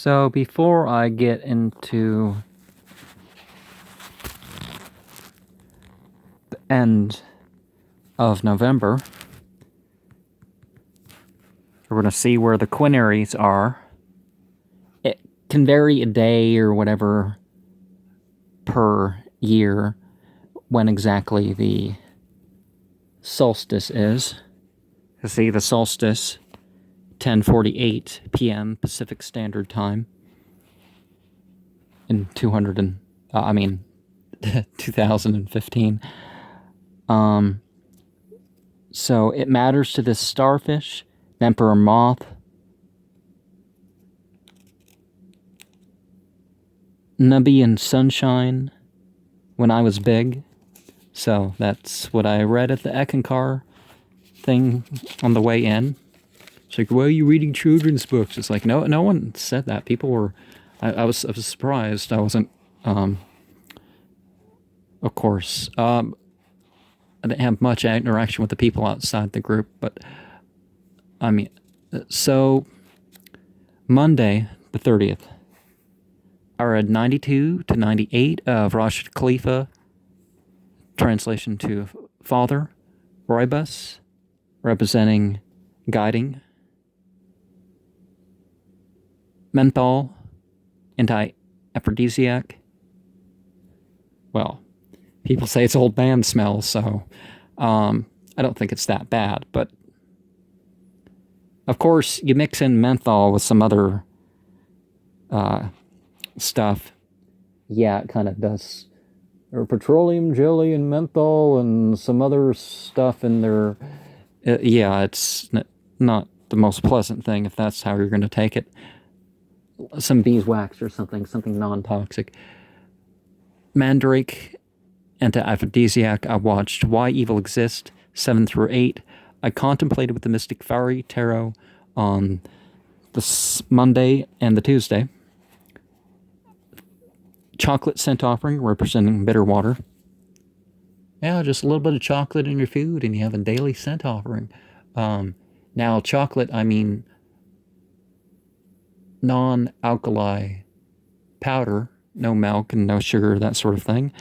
So before I get into the end of November, we're going to see where the quinaries are. It can vary a day or whatever per year when exactly the solstice is. You see the solstice, 10:48 p.m. Pacific Standard Time in 2015. So it matters to this starfish, the emperor moth, Nubian sunshine, when I was big. So that's what I read at the Ekankar thing on the way in. It's like, why are you reading children's books? It's like, no one said that. People were, I was surprised. I wasn't, of course, I didn't have much interaction with the people outside the group, but, so, Monday, the 30th, I read 92 to 98 of Rashid Khalifa, translation to Father, Roibus, representing guiding, menthol, anti-aphrodisiac. Well, people say it's old man smell, so I don't think it's that bad. But of course, you mix in menthol with some other stuff. Yeah, it kind of does. Or petroleum jelly and menthol and some other stuff in there. Yeah, it's not the most pleasant thing if that's how you're going to take it. Some beeswax or something non-toxic. Mandrake, anti-aphrodisiac. I watched Why Evil Exists, 7 through 8. I contemplated with the Mystic Fairy Tarot on the Monday and the Tuesday. Chocolate scent offering, representing bitter water. Yeah, just a little bit of chocolate in your food and you have a daily scent offering. Now, chocolate, I mean non-alkali powder, no milk and no sugar, that sort of thing.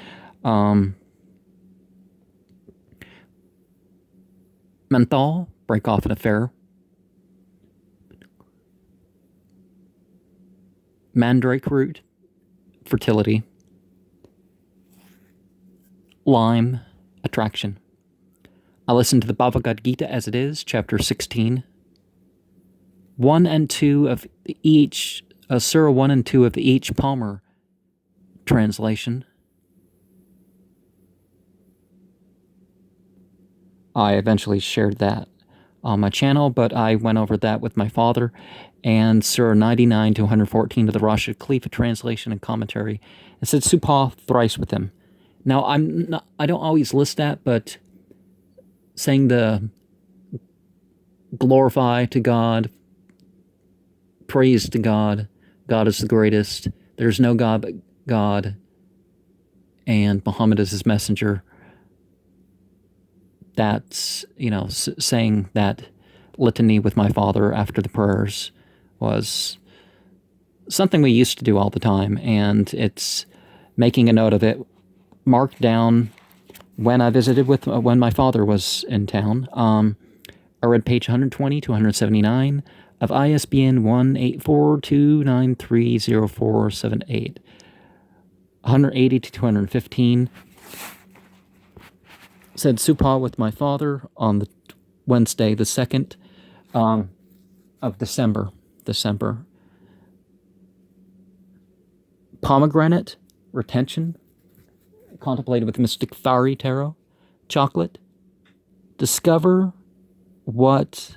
Menthol, break off an affair. Mandrake root, fertility. Lime, attraction. I listened to the Bhagavad Gita as it is, chapter 16. 1 and 2 of each, Surah 1 and 2 of each Palmer translation. I eventually shared that on my channel, but I went over that with my father, and Surah 99 to 114 of the Rashid Khalifa translation and commentary, and said Supah thrice with him. Now, I don't always list that, but saying the glorify to God, praise to God, God is the greatest, there's no God but God, and Muhammad is his messenger. That's, saying that litany with my father after the prayers was something we used to do all the time, and it's making a note of it, marked down when I visited when my father was in town. I read page 120 to 179 of ISBN 18429304778. 180 to 215. Said Supah with my father on the Wednesday, the 2nd of December. Pomegranate, retention. Contemplated with Mystic Fairy Tarot. Chocolate. Discover what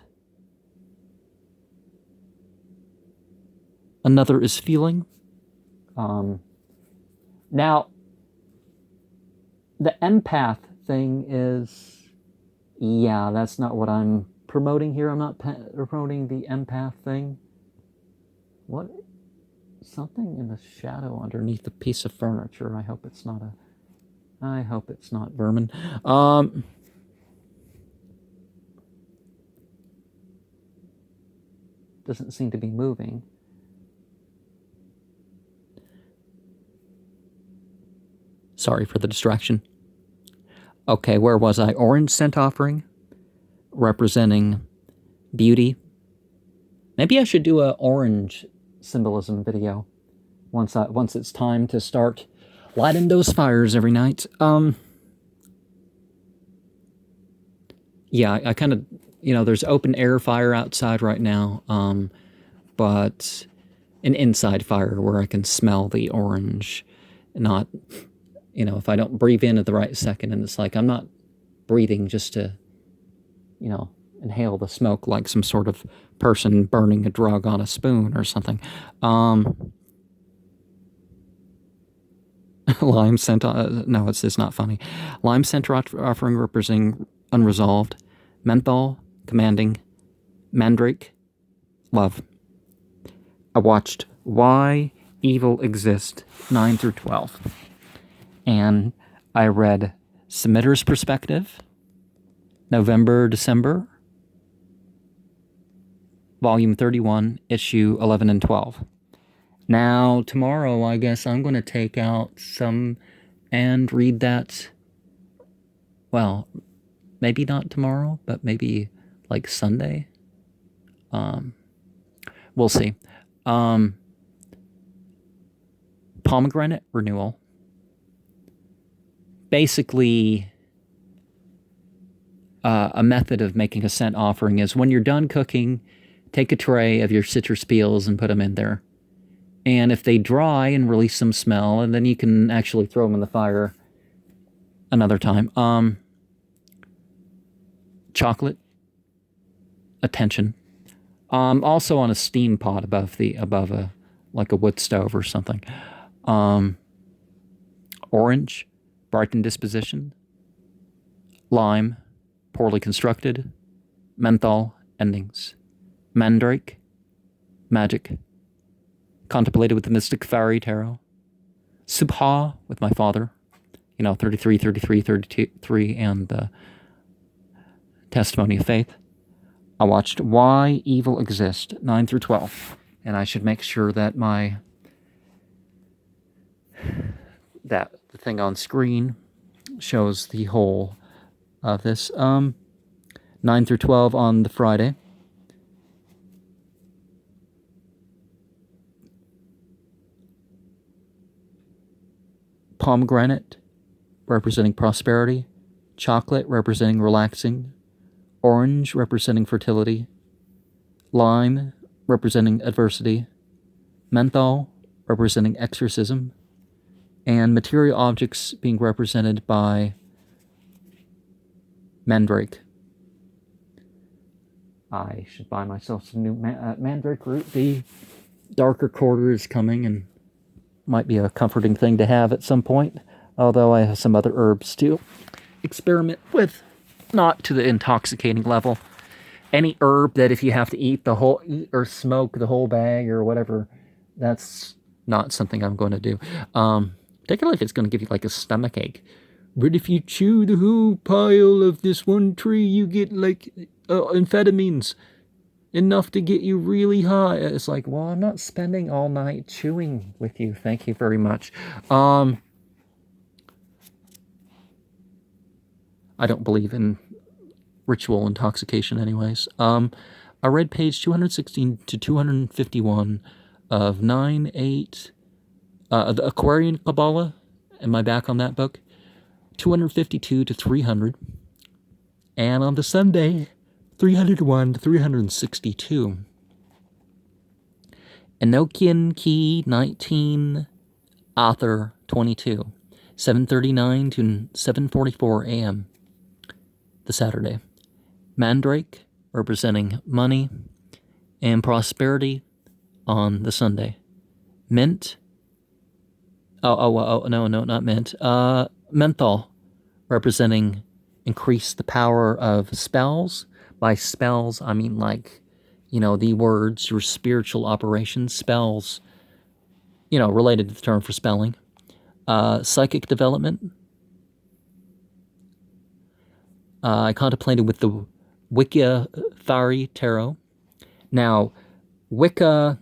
another is feeling. Now, the empath thing is, yeah, that's not what I'm promoting here. I'm not promoting the empath thing. What? Something in the shadow underneath a piece of furniture. I hope it's not vermin. Doesn't seem to be moving. Sorry for the distraction. Okay, where was I? Orange scent offering, representing beauty. Maybe I should do a orange symbolism video once it's time to start lighting those fires every night. Yeah, I kind of, there's open air fire outside right now, but an inside fire where I can smell the orange, not, if I don't breathe in at the right second, and it's like I'm not breathing just to, inhale the smoke like some sort of person burning a drug on a spoon or something. Lime scent, no, it's not funny. Lime scent offering representing unresolved. Menthol, commanding. Mandrake, love. I watched Why Evil Exists 9 through 12. And I read Submitter's Perspective, November, December, Volume 31, Issue 11 and 12. Now, tomorrow, I guess I'm going to take out some and read that. Well, maybe not tomorrow, but maybe like Sunday. We'll see. Pomegranate renewal. Basically, a method of making a scent offering is when you're done cooking, take a tray of your citrus peels and put them in there. And if they dry and release some smell, and then you can actually throw them in the fire another time. Chocolate, attention. Also on a steam pot above a wood stove or something. Orange, brightened disposition. Lime, poorly constructed. Menthol, endings. Mandrake, magic. Contemplated with the mystic fairy tarot. Subha with my father. 33, 33, 33, and Testimony of Faith. I watched Why Evil Exists 9 through 12. And I should make sure that the thing on screen shows the whole of this. 9 through 12 on the Friday. Pomegranate, representing prosperity. Chocolate, representing relaxing. Orange, representing fertility. Lime, representing adversity. Menthol, representing exorcism. And material objects being represented by Mandrake. I should buy myself some new Mandrake root. The darker quarter is coming and might be a comforting thing to have at some point, although I have some other herbs to experiment with, not to the intoxicating level. Any herb that if you have to eat or smoke the whole bag or whatever, that's not something I'm going to do. Particularly if it's going to give you like a stomach ache. But if you chew the whole pile of this one tree, you get like amphetamines. Enough to get you really high. It's like, well, I'm not spending all night chewing with you. Thank you very much. I don't believe in ritual intoxication anyways. I read page 216 to 251 of 9-8, the Aquarian Kabbalah. Am I back on that book? 252 to 300. And on the Sunday, 301 to 362. Enochian Key 19, Author 22, 7:39 to 7:44 a.m. the Saturday. Mandrake, representing money and prosperity on the Sunday. Mint. No, not mint. Menthol, representing increase the power of spells. By spells, I mean the words, your spiritual operations, spells, related to the term for spelling. Psychic development. I contemplated with the Wicca Fairy Tarot. Now, Wicca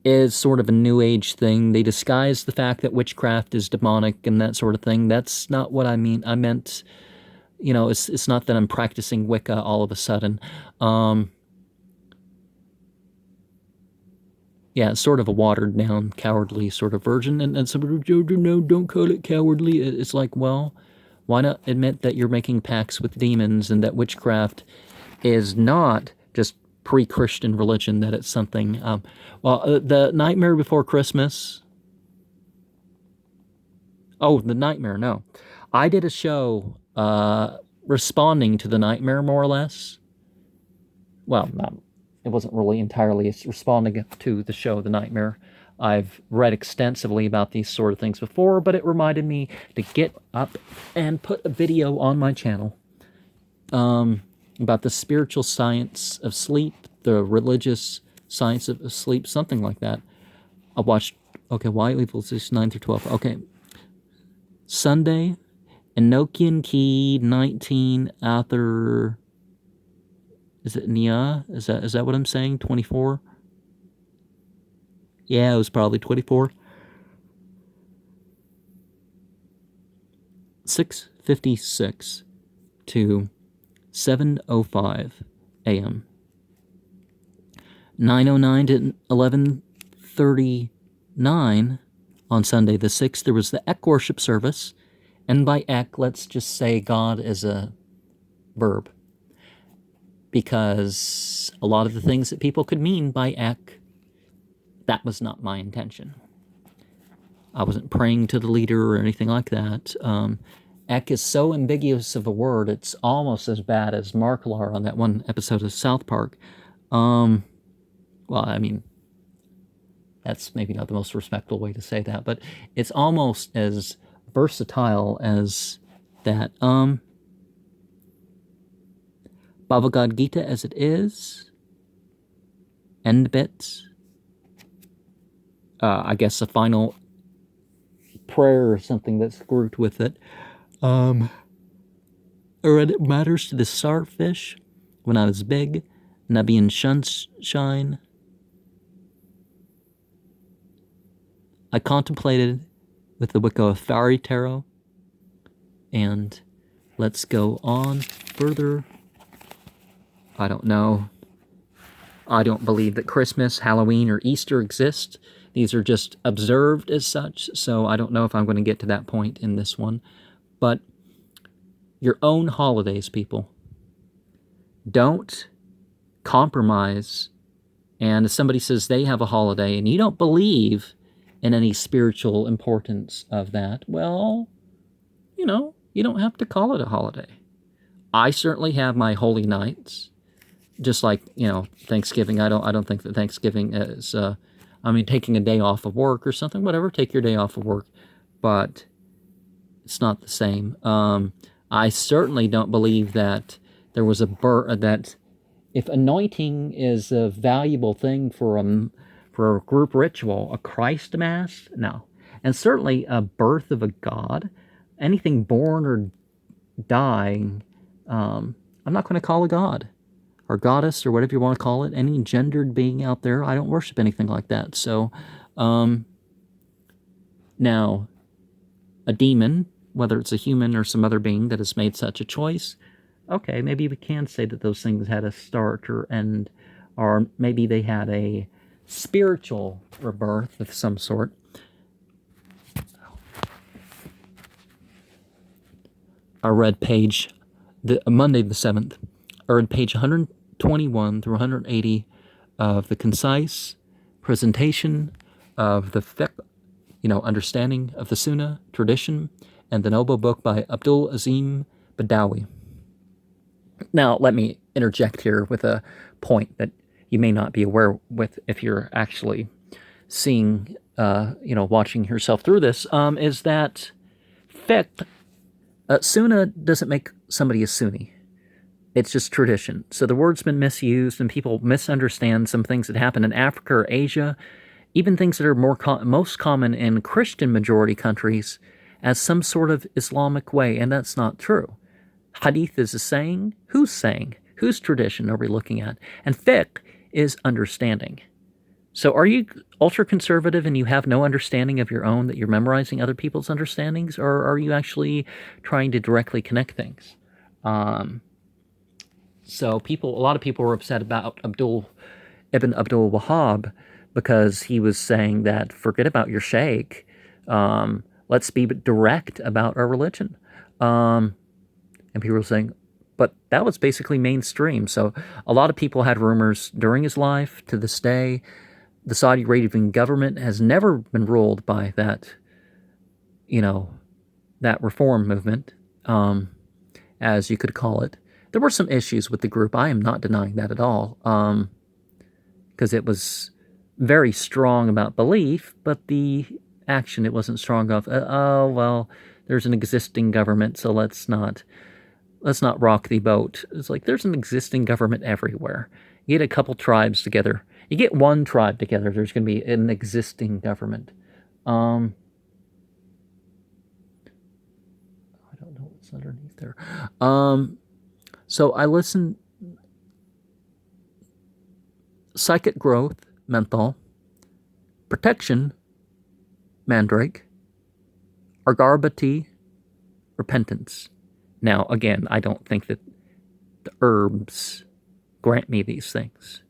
is sort of a New Age thing. They disguise the fact that witchcraft is demonic and that sort of thing. That's not what I mean. I meant, it's not that I'm practicing Wicca all of a sudden. Yeah, it's sort of a watered down, cowardly sort of version. And somebody, no, don't call it cowardly. It's like, well, why not admit that you're making pacts with demons and that witchcraft is not just pre-Christian religion, that it's something. The Nightmare Before Christmas. Oh, the Nightmare, no. I did a show responding to the Nightmare, more or less. Well, it wasn't really entirely responding to the show, The Nightmare. I've read extensively about these sort of things before, but it reminded me to get up and put a video on my channel about the spiritual science of sleep, the religious science of sleep, something like that. I watched, okay, why equals 9 through 12. Okay. Sunday, Enochian Key, 19, Ather, is it Nia? Is that what I'm saying? 24? Yeah, it was probably 24. 6:56 to 7:05 a.m. 9:09 to 11:39 on Sunday the 6th, there was the Ek worship service. And by Ek, let's just say God is a verb. Because a lot of the things that people could mean by Ek, that was not my intention. I wasn't praying to the leader or anything like that. Ek is so ambiguous of a word, it's almost as bad as Marklar on that one episode of South Park. Well, I mean, that's maybe not the most respectful way to say that, but it's almost as versatile as that. Bhagavad Gita as it is. End bits. I guess a final prayer or something that's grouped with it. Or it matters to the starfish when I was big. Nabi Sunshine. I contemplated with the Wicca of Fairy Tarot. And let's go on further. I don't know. I don't believe that Christmas, Halloween, or Easter exist. These are just observed as such, so I don't know if I'm going to get to that point in this one. But your own holidays, people. Don't compromise. And if somebody says they have a holiday and you don't believe in any spiritual importance of that, well, you don't have to call it a holiday. I certainly have my holy nights. Just like, Thanksgiving. I don't think that Thanksgiving is, taking a day off of work or something, whatever, take your day off of work, but it's not the same. I certainly don't believe that there was that if anointing is a valuable thing for a group ritual, a Christ Mass, no. And certainly a birth of a god, anything born or dying, I'm not going to call a god. Or goddess, or whatever you want to call it, any gendered being out there, I don't worship anything like that. So, now, a demon, whether it's a human or some other being that has made such a choice, okay, maybe we can say that those things had a start or end, or maybe they had a spiritual rebirth of some sort. I read Monday the 7th, I read page 121 through 180 of the concise presentation of the fiqh, understanding of the Sunnah tradition, and the noble book by Abdul Azim Badawi. Now, let me interject here with a point that you may not be aware with if you're actually seeing, watching yourself through this, is that fiqh, Sunnah doesn't make somebody a Sunni. It's just tradition. So the word's been misused and people misunderstand some things that happen in Africa or Asia, even things that are most common in Christian majority countries, as some sort of Islamic way, and that's not true. Hadith is a saying. Whose saying? Whose tradition are we looking at? And fiqh is understanding. So are you ultra conservative and you have no understanding of your own, that you're memorizing other people's understandings, or are you actually trying to directly connect things? Um, so a lot of people were upset about Ibn Abdul Wahhab because he was saying that forget about your sheikh, let's be direct about our religion. Um, and people were saying, but that was basically mainstream. So a lot of people had rumors during his life. To this day, the Saudi Arabian government has never been ruled by that, you know, that reform movement, as you could call it. There were some issues with the group. I am not denying that at all, because it was very strong about belief, but the action it wasn't strong enough. Oh well, there's an existing government, so let's not rock the boat. It's like there's an existing government everywhere. You get a couple tribes together. You get one tribe together, there's going to be an existing government. I don't know what's underneath there. So I listen. Psychic growth, menthol. Protection, mandrake. Argarba tea, repentance. Now, again, I don't think that the herbs grant me these things.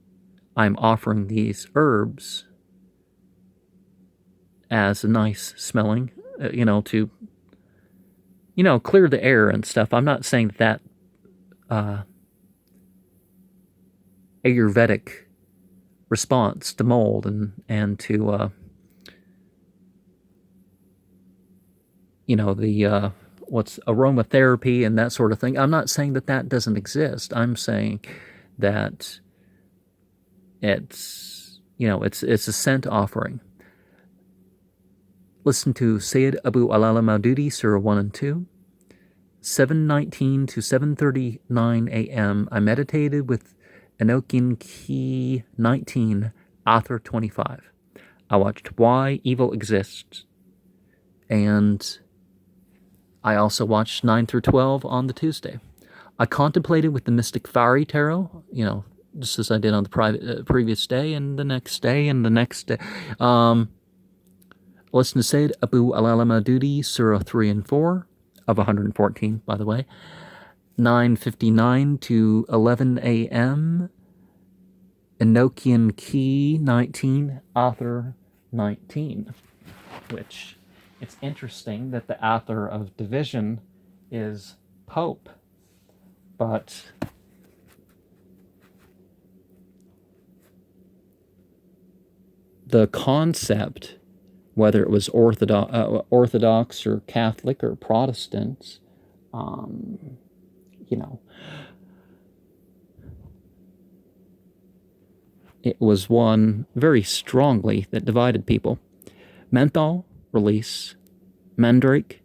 I'm offering these herbs as a nice smelling, to, clear the air and stuff. I'm not saying that Ayurvedic response to mold and to, the what's aromatherapy and that sort of thing. I'm not saying that that doesn't exist. I'm saying that it's a scent offering. Listen to Sayyid Abu Alala Maududi, Surah 1 and 2. 7:19 to 7:39 a.m. I meditated with Enochian Key 19, Author 25. I watched Why Evil Exists. And I also watched 9 through 12 on the Tuesday. I contemplated with the Mystic Fiery Tarot, just as I did on the previous day and the next day and the next day. Listen to Sayyid Abu Alala Maududi, Surah 3 and 4, of 114, by the way. 9:59 to 11 a.m. Enochian Key 19, Author 19, which it's interesting that the author of Division is Pope, but the concept, whether it was Orthodox or Catholic or Protestants, it was one very strongly that divided people. Menthol, release. Mandrake,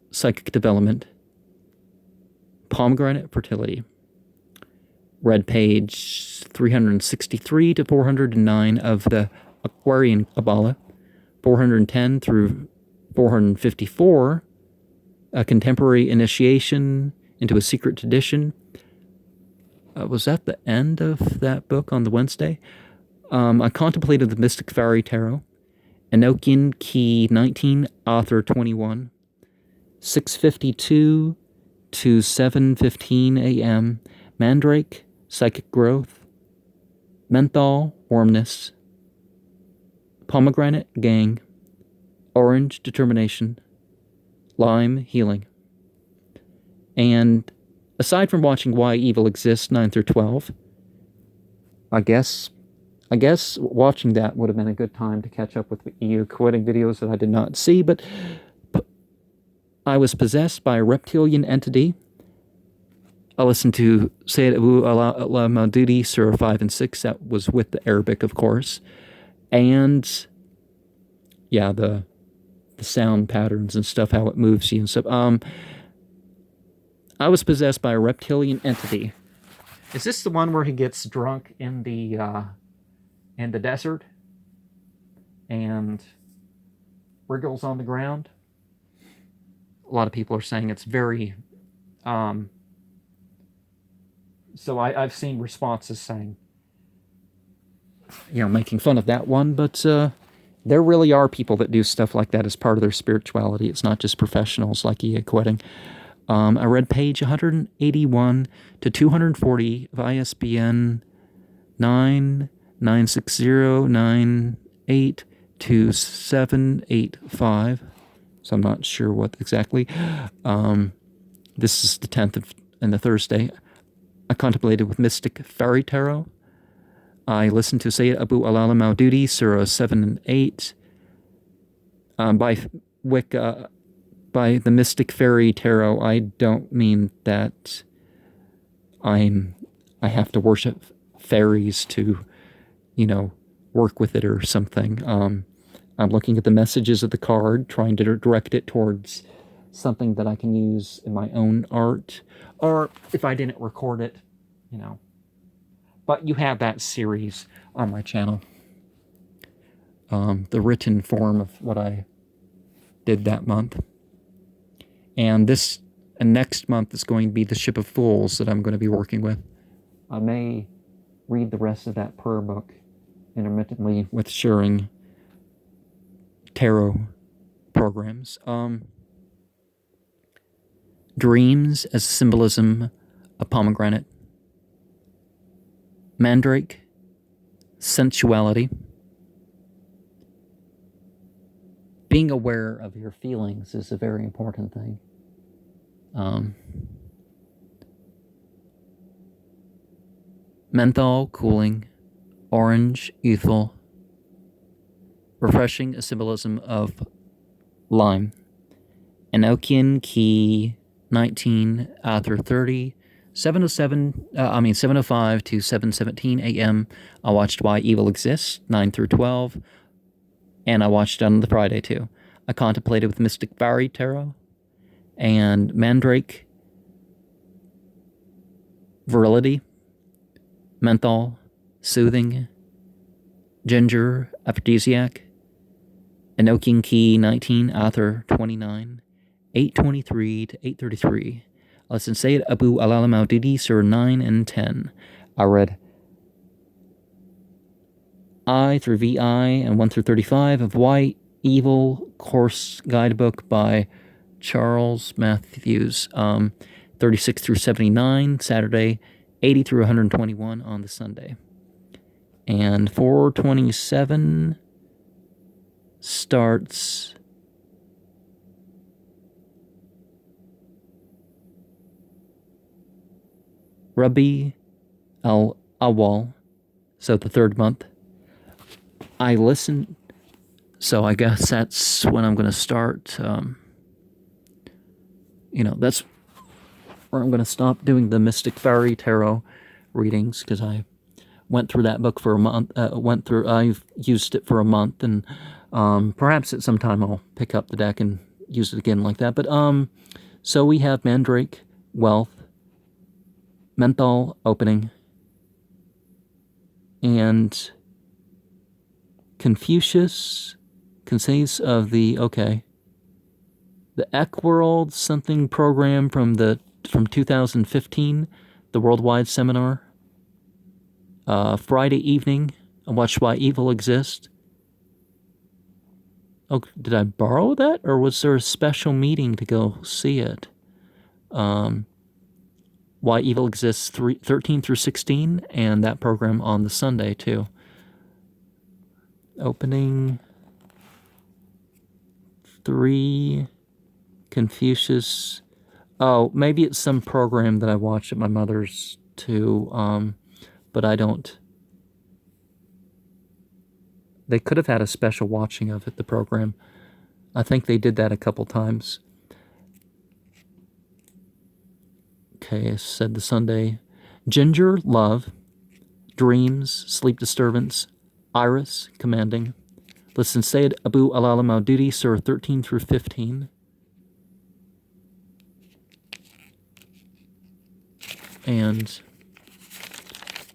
psychic development. Pomegranate, fertility. Read page 363 to 409 of the Aquarian Kabbalah. 410 through 454, a contemporary initiation into a secret tradition. Was that the end of that book on the Wednesday? I contemplated the Mystic Fairy Tarot. Enochian Key 19, Author 21. 6:52 to 7:15 a.m. Mandrake, psychic growth. Menthol, warmness. Pomegranate, gang. Orange, determination. Lime, healing. And aside from watching Why Evil Exists 9 through 12, I guess watching that would have been a good time to catch up with the EU quitting videos that I did not see, but I was possessed by a reptilian entity. I listened to Sayyid Abu Ala Maududi, Surah 5 and 6. That was with the Arabic, of course. And, yeah, the sound patterns and stuff, how it moves you and stuff. I was possessed by a reptilian entity. Is this the one where he gets drunk in the desert and wriggles on the ground? A lot of people are saying it's very... So I've seen responses saying making fun of that one, but there really are people that do stuff like that as part of their spirituality. It's not just professionals like EA quitting. I read page 181 to 240 of ISBN 99609828785. So I'm not sure what exactly. This is the 10th and the Thursday. I contemplated with Mystic Fairy Tarot. I listened to Sayyid Abu Alal Maududi, Surah 7 and 8, by Wicca, by the Mystic Fairy Tarot. I don't mean that I have to worship fairies to, work with it or something. I'm looking at the messages of the card, trying to direct it towards something that I can use in my own art, or if I didn't record it, But you have that series on my channel. The written form of what I did that month. And next month is going to be the Ship of Fools that I'm going to be working with. I may read the rest of that prayer book intermittently with sharing tarot programs. Dreams as symbolism of pomegranate. Mandrake, sensuality. Being aware of your feelings is a very important thing. Menthol, cooling. Orange, youthful. Refreshing, a symbolism of lime. Enochian, key 19, Ather 30. 7:05 to 7:17 a.m. I watched Why Evil Exists, 9 through 12. And I watched it on the Friday, too. I contemplated with Mystic Fairy Tarot and Mandrake, Virility, Menthol, Soothing, Ginger, Aphrodisiac, Enochian Key 19, Ather 29, 823 to 833. Listen, Sayyid Abu Alal Maududi, Surah 9 and 10. I read I through VI and 1 through 35 of Why Evil Course Guidebook by Charles Matthews. 36 through 79, Saturday, 80 through 121 on the Sunday. And 427 starts Rabi al-Awwal, so the third month. I listened, so I guess that's when I'm going to start, that's where I'm going to stop doing the Mystic Fairy Tarot readings, because I went through that book for a month, I've used it for a month, and perhaps at some time I'll pick up the deck and use it again like that. But, so we have Mandrake, Wealth, Menthol, Opening, and Confucius, Consays of the Eckworld something program from 2015, the worldwide seminar. Friday evening, I watched Why Evil Exists. Oh, did I borrow that, or was there a special meeting to go see it? Why Evil Exists 13 through 16, and that program on the Sunday, too. Opening 3, Confucius. Oh, maybe it's some program that I watched at my mother's, too, but I don't. They could have had a special watching of it, the program. I think they did that a couple times. Okay, I said the Sunday. Ginger, love. Dreams, sleep disturbance. Iris, commanding. Listen, Sayyid Abu Alal Maududi, Surah 13 through 15. And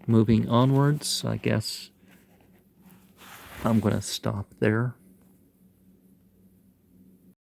moving onwards, I guess I'm going to stop there.